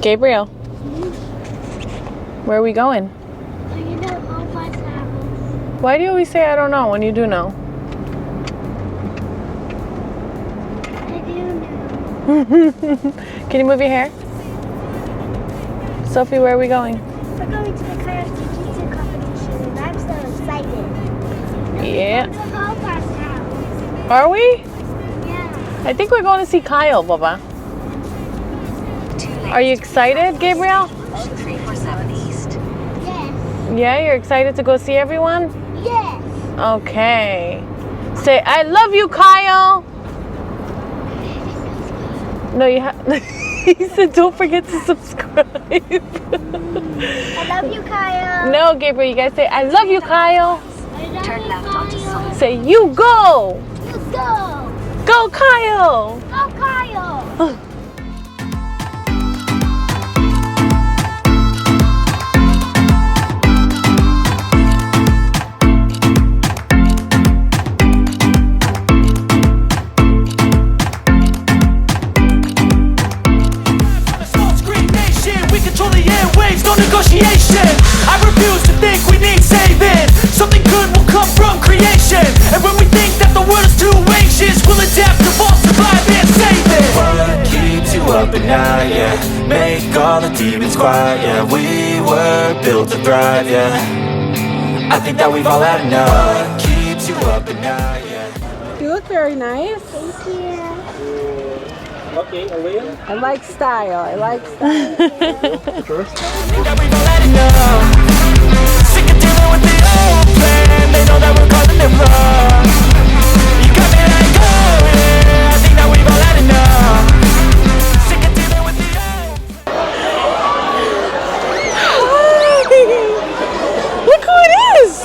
Gabriel, where are we going? Why do you always say I don't know when you do know? I do know. Can you move your hair? Sophie, where are we going? We're going to the Jiu-Jitsu competition and I'm so excited. Yeah. We're going to Papa's house. Are we? Yeah. I think we're going to see Kyle, Baba. Are you excited, Gabriel? 347 East. Yes. Yeah, you're excited to go see everyone? Yes. Okay. Say, I love you, Kyle. No, you have. He said, don't forget to subscribe. I love you, Kyle. No, Gabriel, you guys say, I love you, Kyle. I love Turn you, left onto Kyle. South. Say, you go. You go. Go, Kyle. Go, Kyle. Negotiation. I refuse to think we need saving. Something good will come from creation. And when we think that the world is too anxious, we'll adapt, evolve, survive, and save it. What keeps you up at night, yeah? Make all the demons quiet, yeah. We were built to thrive, yeah. I think that we've all had enough. What keeps you up at night, yeah. You look very nice. Thank you. Okay, Aaliyah. I like style. I like style. First. Think that we've all had enough. Sick of dealing with the old plan. They know that we're causing them wrong. You got me like, oh yeah. I think that we've all had enough. Sick of dealing with the old. Look who it is.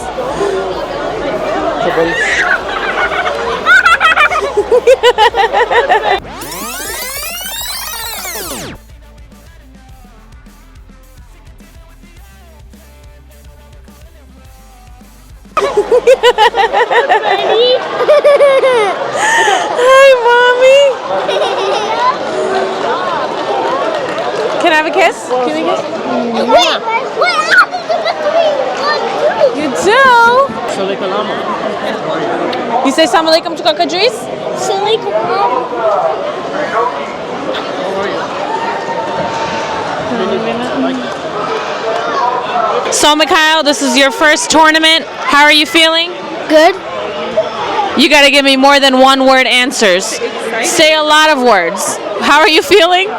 Hi, Mommy. Can I have a kiss? Can we kiss? Wait. You do? You say Assalamu alaikum to Kaka Idris? So, Mikhail, this is your first tournament. How are you feeling? Good. You got to give me more than one word answers. Say a lot of words. How are you feeling?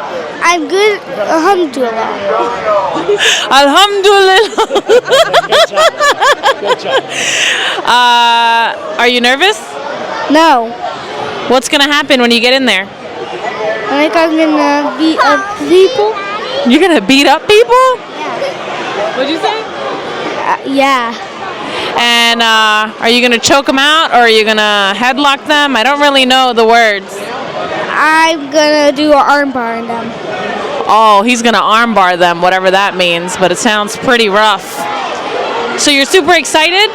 I'm good. Alhamdulillah. Alhamdulillah. Good job. Are you nervous? No. What's going to happen when you get in there? I think I'm gonna beat up people. You're going to beat up people? What'd you say? Yeah. And are you going to choke them out or are you going to headlock them? I don't really know the words. I'm gonna do an armbar on them. Oh, he's going to armbar them, whatever that means, but it sounds pretty rough. So you're super excited?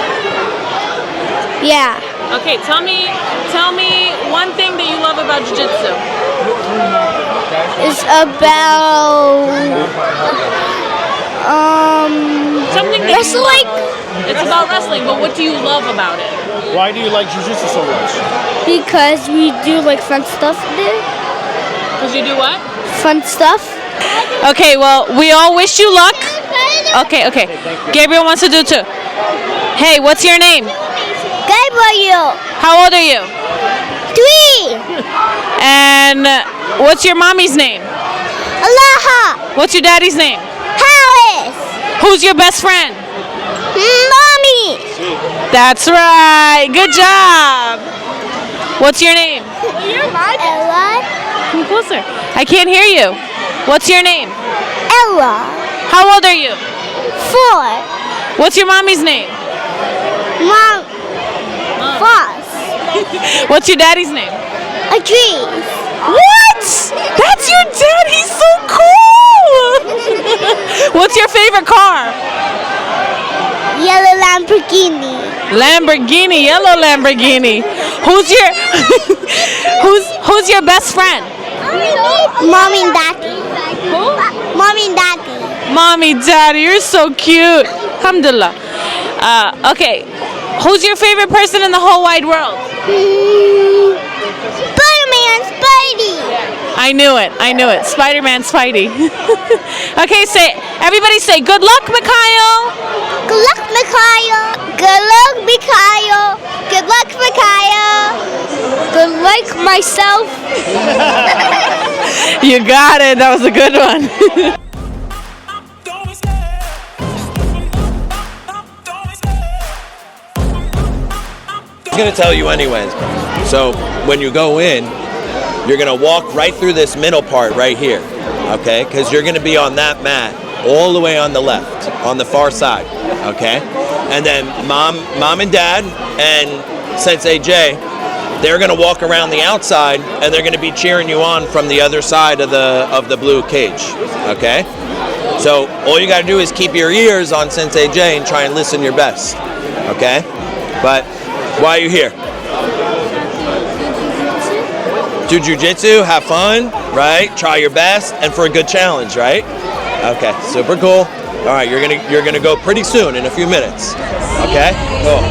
Yeah. Okay, tell me one thing that you love about Jiu-Jitsu. It's about Something that you wrestling. love. It's about wrestling, but what do you love about it? Why do you like Jiu-Jitsu so much? Because we do like fun stuff there. Because you do what? Fun stuff. Okay, well, we all wish you luck. Okay. Gabriel wants to do too. Hey, what's your name? Gabriel. How old are you? 3. And what's your mommy's name? Alaha. What's your daddy's name? Harris. Who's your best friend? Mommy. That's right. Good job. What's your name? Ella. Come closer. I can't hear you. What's your name? Ella. How old are you? 4. What's your mommy's name? Mom. Foss. What's your daddy's name? Idris. What? That's your dad. He's so cool. What's your favorite car? Yellow Lamborghini. Lamborghini, yellow Lamborghini. Who's your who's your best friend? Mommy and Daddy. Who? mommy and daddy. Mommy, daddy, you're so cute. Alhamdulillah. Okay, who's your favorite person in the whole wide world? Spider-Man, Spidey. I knew it. Spider-Man, Spidey. Okay, everybody say, good luck, Mikhail. Good luck, Mikhail. Good luck, Mikhail. Good luck, Mikhail. Good luck, myself. You got it. That was a good one. I'm going to tell you anyways. So when you go in, you're going to walk right through this middle part right here, okay? Because you're going to be on that mat all the way on the left, on the far side, okay? And then mom and dad and Sensei Jay, they're going to walk around the outside and they're going to be cheering you on from the other side of the blue cage, okay? So all you got to do is keep your ears on Sensei Jay and try and listen your best, okay? But why are you here? Do Jiu-Jitsu, have fun, right? Try your best, and for a good challenge, right? Okay, super cool. All right, you're gonna go pretty soon, in a few minutes. Okay, cool.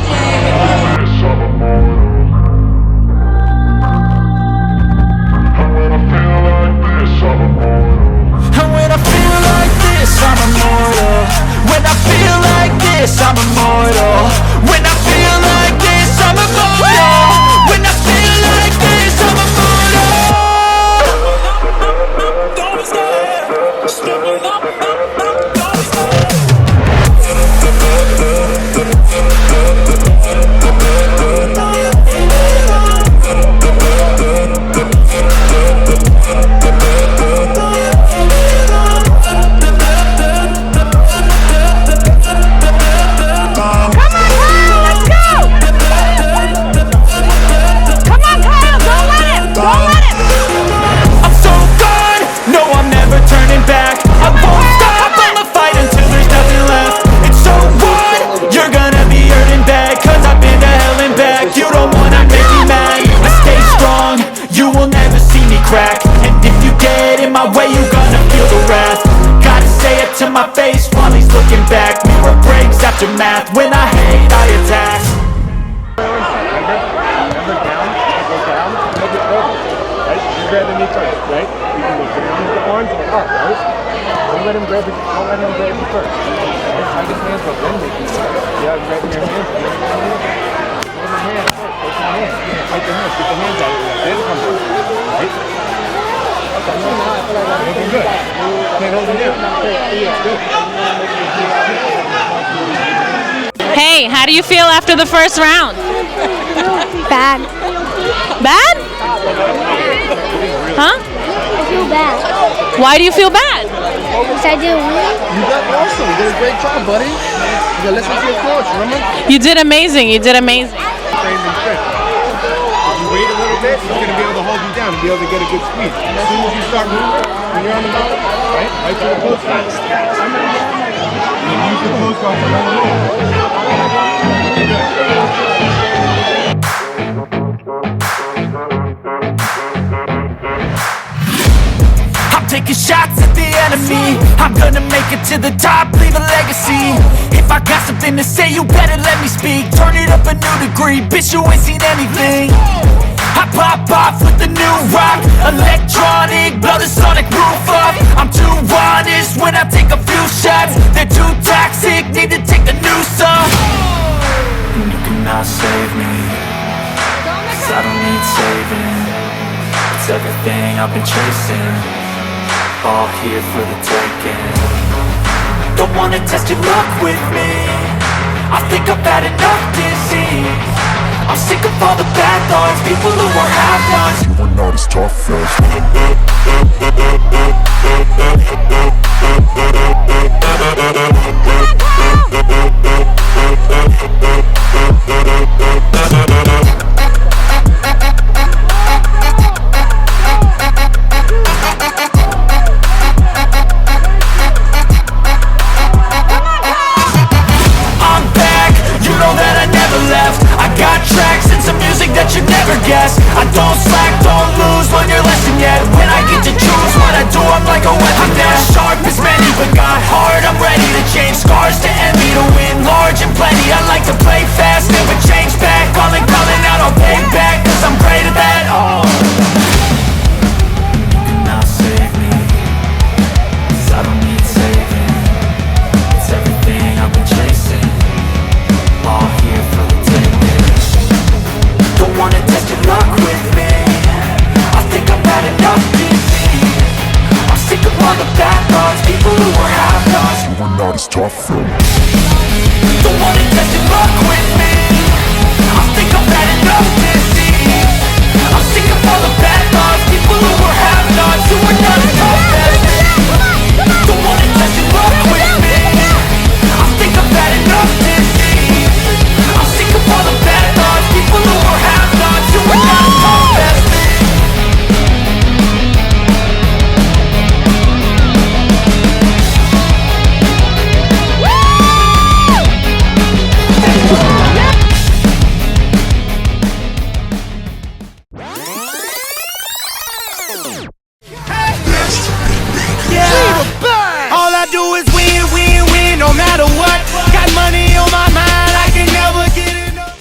Math. When I hate, I attack. Remember down, go down, hold it over, right? You grab the knee first, right? You can go down with the arms and up, right? Don't let him grab you first. Right? Hug his hands up, then make you start. Yeah, grabbing your hands. Hold your hands first. Take your hands. Take your hands. Get the hands out of your lap. Then come down. Right? Looking good. Can't hold it down. Good. Hey, how do you feel after the first round? Bad. Bad? Huh? I feel bad. Why do you feel bad? Because I didn't win. You got awesome. You did a great job, buddy. You gotta listen to your coach, remember? You did amazing. You did amazing. If you wait a little bit, he's gonna be able to hold you down and be able to get a good squeeze. As soon as you start moving, when you're on the bottom, right to the close guard. And then use the close guard to hold it in. I'm taking shots at the enemy. I'm gonna make it to the top, leave a legacy. If I got something to say, you better let me speak. Turn it up a new degree, bitch, you ain't seen anything. I pop off with the new rock, electronic, blow the sonic roof up. I'm too honest when I take a few shots. They're too toxic, need to take the noose off. And you cannot save me, 'cause I don't need saving. It's everything I've been chasing, all here for the taking. Don't wanna test your luck with me, I think I've had enough disease. I'm sick of all the bad thoughts, people who are half-nots. You are not as tough as I'm back, you know that I never left. I got tracks and some music that you never guessed. I don't slack, don't lose, learn your lesson yet. When I get to choose what I do, I'm like a weapon. I got sharp that's tough. Don't wanna test your luck with me. I think I've had enough disease. I'm sick of all the bad thoughts, people who were have-nots, who are not tough as me. Don't wanna test your luck with me. I think I've had enough disease. I'm sick of all the bad thoughts, people who were have-nots, who are not tough as me. All I do is win, win, win, no matter what. Got money on my mind, I can never get enough.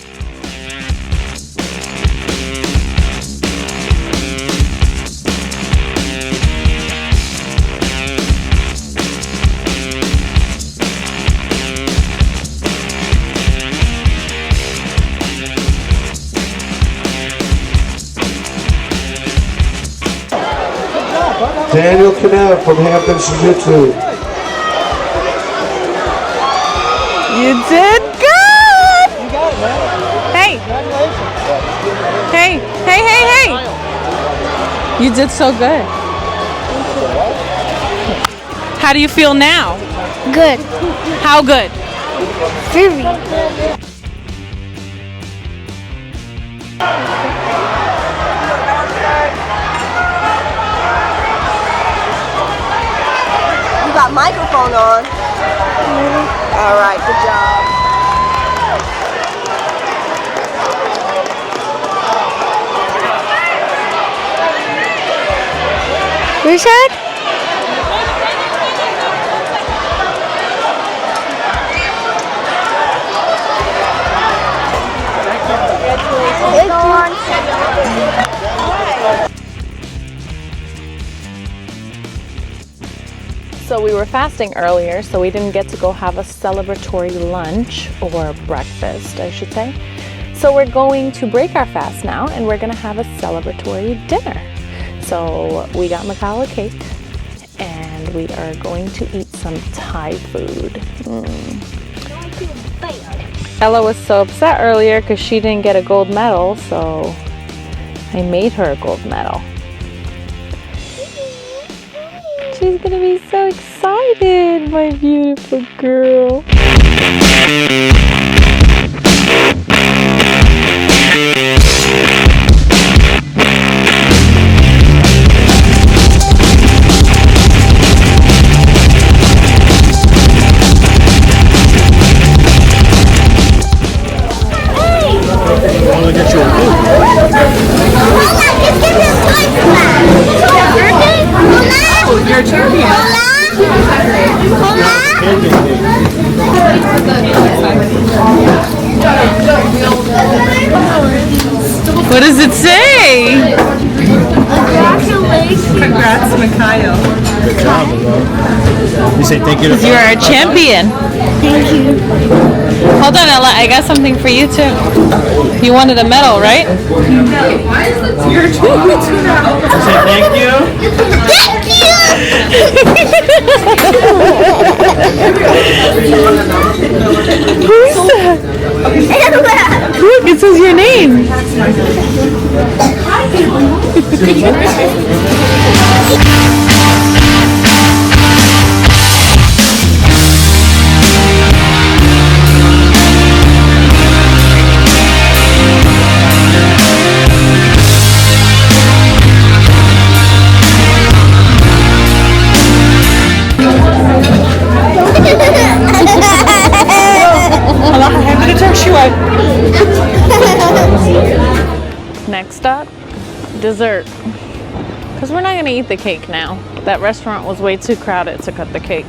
Daniel Canal from Hampton Jiu-Jitsu. You did good! You got it, man. Hey! Hey, hey, hey, hey! You did so good. How do you feel now? Good. How good? Very. You got microphone on. All right, good job. Richard? So we were fasting earlier, so we didn't get to go have a celebratory lunch, or breakfast, I should say. So we're going to break our fast now, and we're gonna have a celebratory dinner. So we got Mikhail a cake, and we are going to eat some Thai food. Ella was so upset earlier because she didn't get a gold medal, so I made her a gold medal. She's gonna be so excited, my beautiful girl. You're a champion. What does it say? Congratulations. Congrats, Mikhail. Good job, you say thank you to You're a champion. Thank you. Hold on, Ella. I got something for you too. You wanted a medal, right? You're a champion now. say thank you. Thank you. Who's that? Look, it says your name. Alaha, hand me the Turkish one. Next up, dessert. Because we're not going to eat the cake now. That restaurant was way too crowded to cut the cake.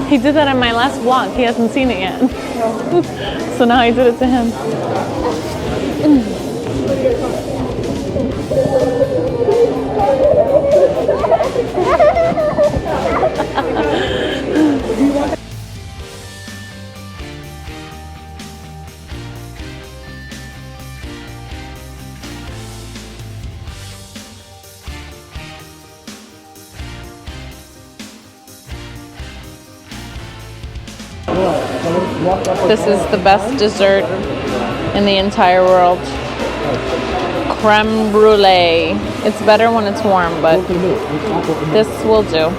He did that in my last vlog. He hasn't seen it yet. So now I did it to him. This is the best dessert in the entire world. Creme brulee. It's better when it's warm, but this will do.